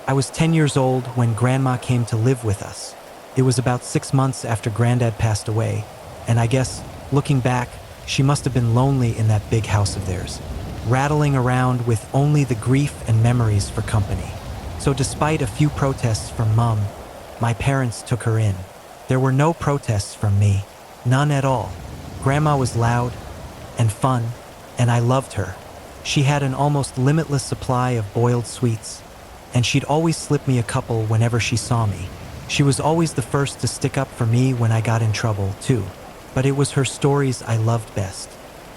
I was 10 years old when Grandma came to live with us. It was about 6 months after Granddad passed away, and I guess, looking back, she must have been lonely in that big house of theirs, rattling around with only the grief and memories for company. So despite a few protests from Mom, my parents took her in. There were no protests from me, none at all. Grandma was loud and fun, and I loved her. She had an almost limitless supply of boiled sweets, and she'd always slip me a couple whenever she saw me. She was always the first to stick up for me when I got in trouble, too. But it was her stories I loved best.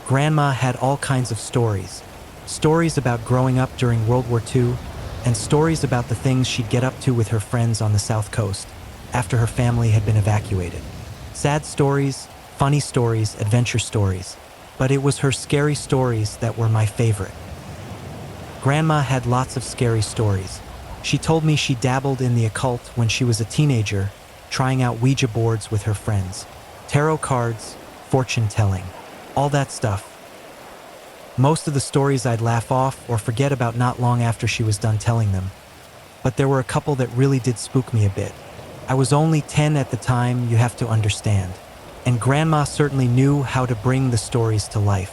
Grandma had all kinds of stories. Stories about growing up during World War II, and stories about the things she'd get up to with her friends on the South Coast after her family had been evacuated. Sad stories, funny stories, adventure stories. But it was her scary stories that were my favorite. Grandma had lots of scary stories. She told me she dabbled in the occult when she was a teenager, trying out Ouija boards with her friends. Tarot cards, fortune-telling, all that stuff. Most of the stories I'd laugh off or forget about not long after she was done telling them. But there were a couple that really did spook me a bit. I was only 10 at the time, you have to understand. And Grandma certainly knew how to bring the stories to life.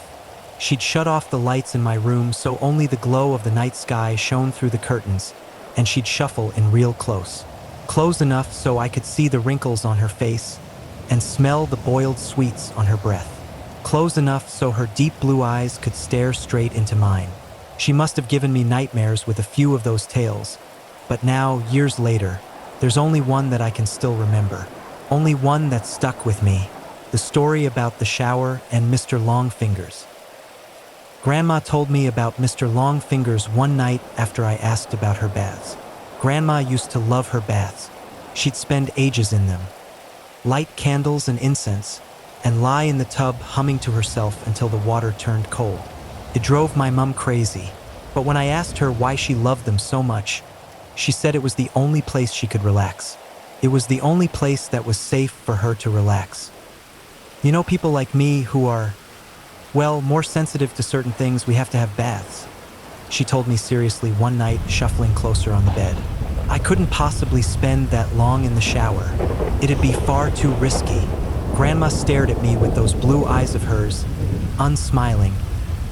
She'd shut off the lights in my room so only the glow of the night sky shone through the curtains, and she'd shuffle in real close. Close enough so I could see the wrinkles on her face and smell the boiled sweets on her breath. Close enough so her deep blue eyes could stare straight into mine. She must have given me nightmares with a few of those tales, but now, years later, there's only one that I can still remember. Only one that stuck with me. The story about the shower and Mr. Longfingers. Grandma told me about Mr. Longfingers one night after I asked about her baths. Grandma used to love her baths. She'd spend ages in them, light candles and incense, and lie in the tub humming to herself until the water turned cold. It drove my mom crazy, but when I asked her why she loved them so much, she said it was the only place she could relax. It was the only place that was safe for her to relax. You know, people like me who are, well, more sensitive to certain things, we have to have baths. She told me seriously one night, shuffling closer on the bed. I couldn't possibly spend that long in the shower. It'd be far too risky. Grandma stared at me with those blue eyes of hers, unsmiling,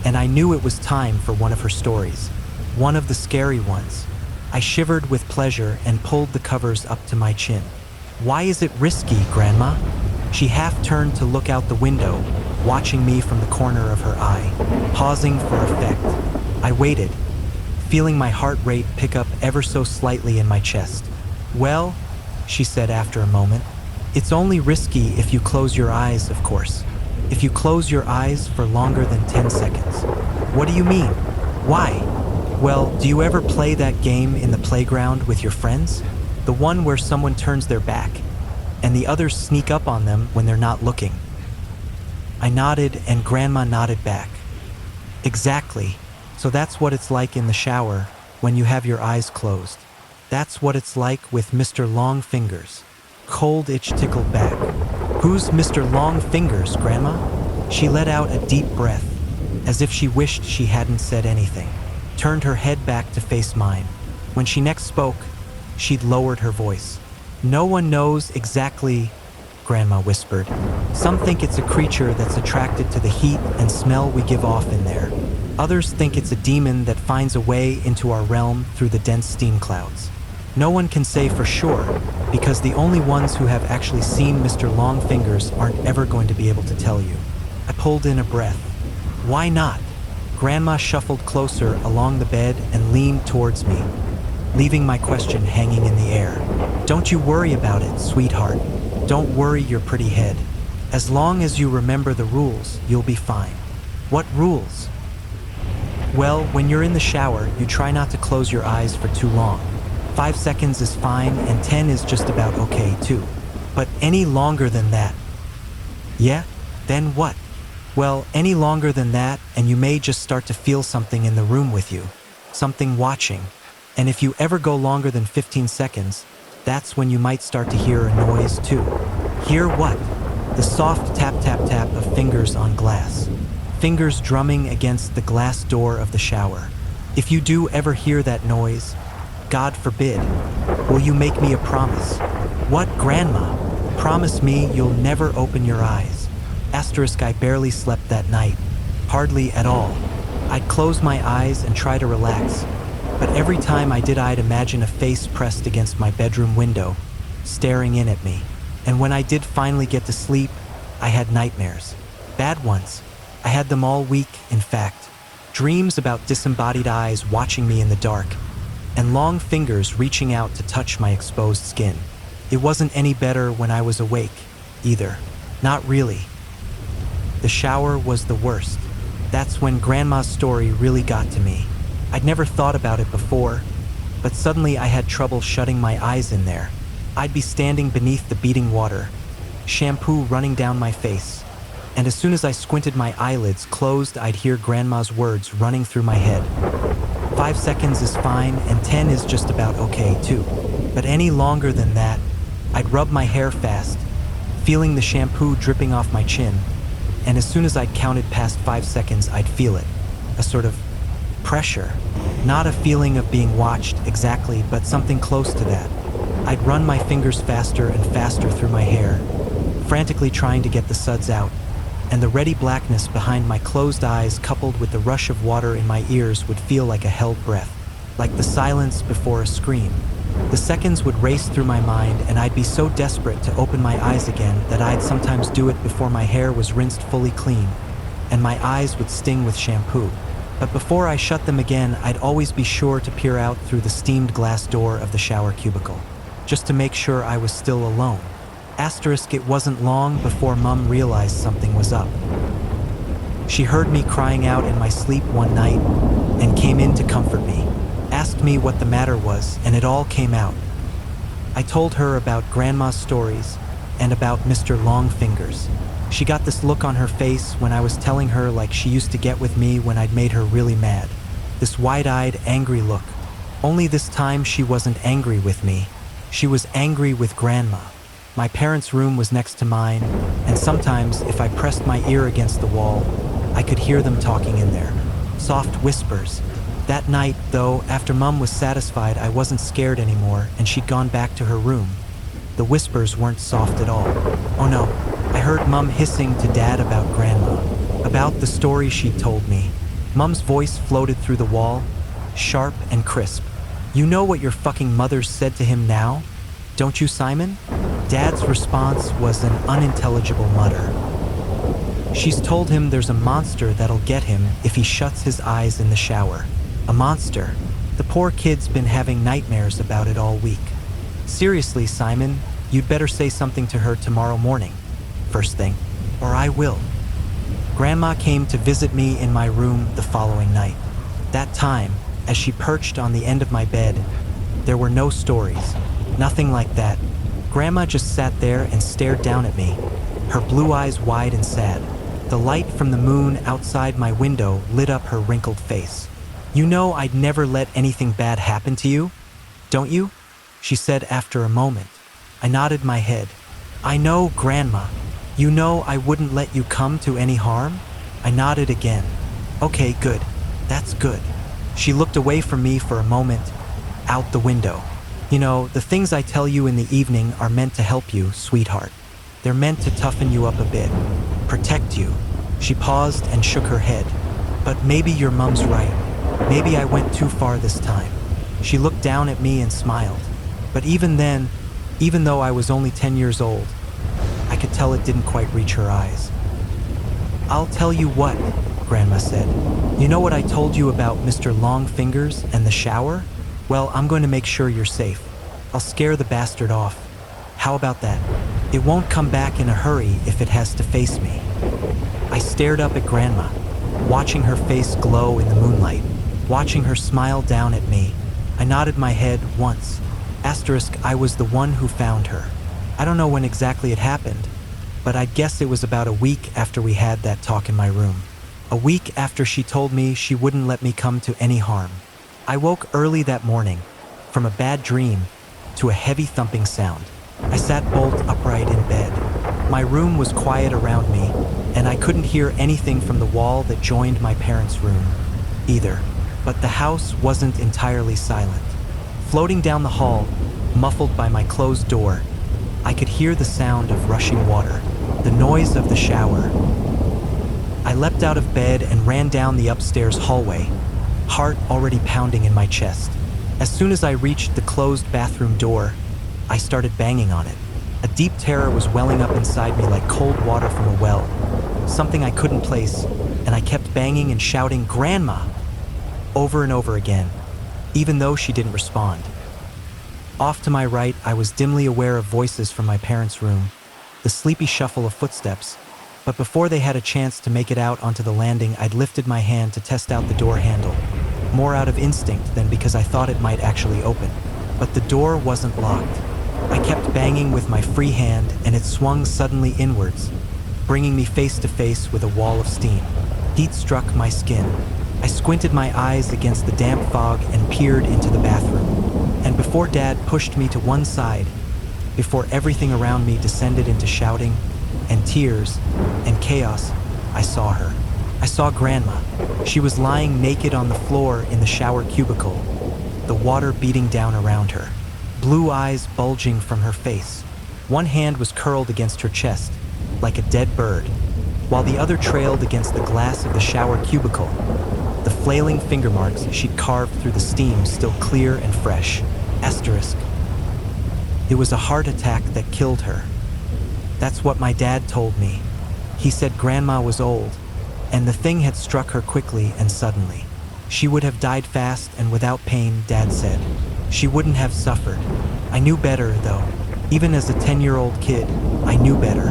and I knew it was time for one of her stories. One of the scary ones. I shivered with pleasure and pulled the covers up to my chin. Why is it risky, Grandma? She half turned to look out the window, watching me from the corner of her eye, pausing for effect. I waited, feeling my heart rate pick up ever so slightly in my chest. Well, she said after a moment, it's only risky if you close your eyes, of course. If you close your eyes for longer than 10 seconds. What do you mean? Why? Well, do you ever play that game in the playground with your friends? The one where someone turns their back and the others sneak up on them when they're not looking. I nodded and Grandma nodded back. Exactly. So that's what it's like in the shower when you have your eyes closed. That's what it's like with Mr. Longfingers. Cold itch tickled back. Who's Mr. Longfingers, Grandma? She let out a deep breath, as if she wished she hadn't said anything, turned her head back to face mine. When she next spoke, she'd lowered her voice. No one knows exactly, Grandma whispered. Some think it's a creature that's attracted to the heat and smell we give off in there. Others think it's a demon that finds a way into our realm through the dense steam clouds. No one can say for sure, because the only ones who have actually seen Mr. Longfingers aren't ever going to be able to tell you. I pulled in a breath. Why not? Grandma shuffled closer along the bed and leaned towards me, leaving my question hanging in the air. Don't you worry about it, sweetheart. Don't worry your pretty head. As long as you remember the rules, you'll be fine. What rules? Well, when you're in the shower, you try not to close your eyes for too long. 5 seconds is fine, and 10 is just about okay too. But any longer than that. Yeah? Then what? Well, any longer than that, and you may just start to feel something in the room with you. Something watching. And if you ever go longer than 15 seconds, that's when you might start to hear a noise too. Hear what? The soft tap tap tap of fingers on glass. Fingers drumming against the glass door of the shower. If you do ever hear that noise, God forbid. Will you make me a promise? What, Grandma? Promise me you'll never open your eyes. Asterisk, I barely slept that night. Hardly at all. I'd close my eyes and try to relax, but every time I did, I'd imagine a face pressed against my bedroom window, staring in at me. And when I did finally get to sleep, I had nightmares. Bad ones. I had them all week, in fact. Dreams about disembodied eyes watching me in the dark, and long fingers reaching out to touch my exposed skin. It wasn't any better when I was awake, either. Not really. The shower was the worst. That's when Grandma's story really got to me. I'd never thought about it before, but suddenly I had trouble shutting my eyes in there. I'd be standing beneath the beating water, shampoo running down my face, and as soon as I squinted my eyelids closed, I'd hear Grandma's words running through my head. 5 seconds is fine, and 10 is just about okay too. But any longer than that, I'd rub my hair fast, feeling the shampoo dripping off my chin, and as soon as I'd counted past 5 seconds, I'd feel it. A sort of pressure. Not a feeling of being watched exactly, but something close to that. I'd run my fingers faster and faster through my hair, frantically trying to get the suds out, and the ready blackness behind my closed eyes coupled with the rush of water in my ears would feel like a held breath, like the silence before a scream. The seconds would race through my mind, and I'd be so desperate to open my eyes again that I'd sometimes do it before my hair was rinsed fully clean, and my eyes would sting with shampoo. But before I shut them again, I'd always be sure to peer out through the steamed glass door of the shower cubicle, just to make sure I was still alone. Asterisk, it wasn't long before Mum realized something was up. She heard me crying out in my sleep one night and came in to comfort me, asked me what the matter was, and it all came out. I told her about Grandma's stories and about Mr. Longfingers. She got this look on her face when I was telling her, like she used to get with me when I'd made her really mad. This wide-eyed, angry look. Only this time she wasn't angry with me. She was angry with Grandma. My parents' room was next to mine, and sometimes if I pressed my ear against the wall, I could hear them talking in there. Soft whispers. That night, though, after Mum was satisfied I wasn't scared anymore and she'd gone back to her room, the whispers weren't soft at all. Oh no, I heard Mum hissing to Dad about Grandma, about the story she'd told me. Mum's voice floated through the wall, sharp and crisp. You know what your fucking mother said to him now? Don't you, Simon? Dad's response was an unintelligible mutter. She's told him there's a monster that'll get him if he shuts his eyes in the shower. A monster. The poor kid's been having nightmares about it all week. Seriously, Simon, you'd better say something to her tomorrow morning, first thing, or I will. Grandma came to visit me in my room the following night. That time, as she perched on the end of my bed, there were no stories, nothing like that. Grandma just sat there and stared down at me, her blue eyes wide and sad. The light from the moon outside my window lit up her wrinkled face. You know I'd never let anything bad happen to you, don't you? She said after a moment. I nodded my head. I know, Grandma. You know I wouldn't let you come to any harm? I nodded again. Okay, good. That's good. She looked away from me for a moment, out the window. You know, the things I tell you in the evening are meant to help you, sweetheart. They're meant to toughen you up a bit, protect you. She paused and shook her head. But maybe your mum's right. Maybe I went too far this time. She looked down at me and smiled. But even then, even though I was only 10 years old, I could tell it didn't quite reach her eyes. I'll tell you what, Grandma said. You know what I told you about Mr. Longfingers and the shower? Well, I'm going to make sure you're safe. I'll scare the bastard off. How about that? It won't come back in a hurry if it has to face me. I stared up at Grandma, watching her face glow in the moonlight, watching her smile down at me. I nodded my head once. Asterisk, I was the one who found her. I don't know when exactly it happened, but I'd guess it was about a week after we had that talk in my room. A week after she told me she wouldn't let me come to any harm. I woke early that morning, from a bad dream to a heavy thumping sound. I sat bolt upright in bed. My room was quiet around me, and I couldn't hear anything from the wall that joined my parents' room, either. But the house wasn't entirely silent. Floating down the hall, muffled by my closed door, I could hear the sound of rushing water, the noise of the shower. I leapt out of bed and ran down the upstairs hallway, heart already pounding in my chest. As soon as I reached the closed bathroom door, I started banging on it. A deep terror was welling up inside me like cold water from a well, something I couldn't place, and I kept banging and shouting, "Grandma!" over and over again, even though she didn't respond. Off to my right, I was dimly aware of voices from my parents' room, the sleepy shuffle of footsteps, but before they had a chance to make it out onto the landing, I'd lifted my hand to test out the door handle, more out of instinct than because I thought it might actually open. But the door wasn't locked. I kept banging with my free hand, and it swung suddenly inwards, bringing me face to face with a wall of steam. Heat struck my skin. I squinted my eyes against the damp fog and peered into the bathroom. And before Dad pushed me to one side, before everything around me descended into shouting and tears and chaos, I saw her. I saw Grandma. She was lying naked on the floor in the shower cubicle, the water beating down around her, blue eyes bulging from her face. One hand was curled against her chest, like a dead bird, while the other trailed against the glass of the shower cubicle, the flailing finger marks she'd carved through the steam still clear and fresh. Asterisk. It was a heart attack that killed her. That's what my dad told me. He said Grandma was old, and the thing had struck her quickly and suddenly. She would have died fast and without pain, Dad said. She wouldn't have suffered. I knew better, though. Even as a 10-year-old kid, I knew better.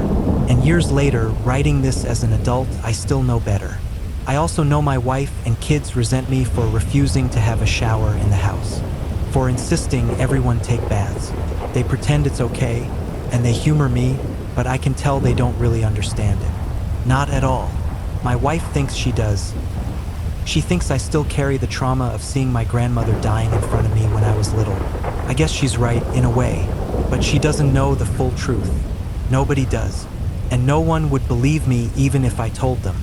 And years later, writing this as an adult, I still know better. I also know my wife and kids resent me for refusing to have a shower in the house, for insisting everyone take baths. They pretend it's okay, and they humor me, but I can tell they don't really understand it. Not at all. My wife thinks she does. She thinks I still carry the trauma of seeing my grandmother dying in front of me when I was little. I guess she's right, in a way, but she doesn't know the full truth. Nobody does. And no one would believe me even if I told them.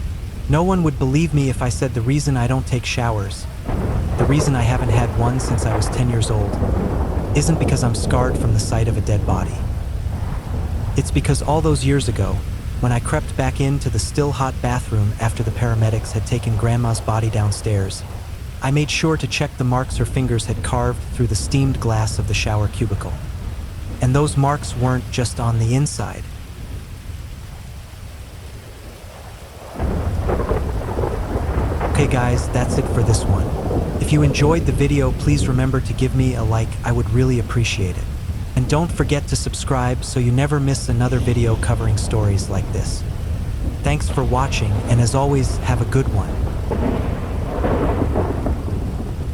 No one would believe me if I said the reason I don't take showers, the reason I haven't had one since I was 10 years old, isn't because I'm scarred from the sight of a dead body. It's because all those years ago, when I crept back into the still hot bathroom after the paramedics had taken Grandma's body downstairs, I made sure to check the marks her fingers had carved through the steamed glass of the shower cubicle. And those marks weren't just on the inside. Okay guys, that's it for this one. If you enjoyed the video, please remember to give me a like. I would really appreciate it. And don't forget to subscribe so you never miss another video covering stories like this. Thanks for watching, and as always, have a good one.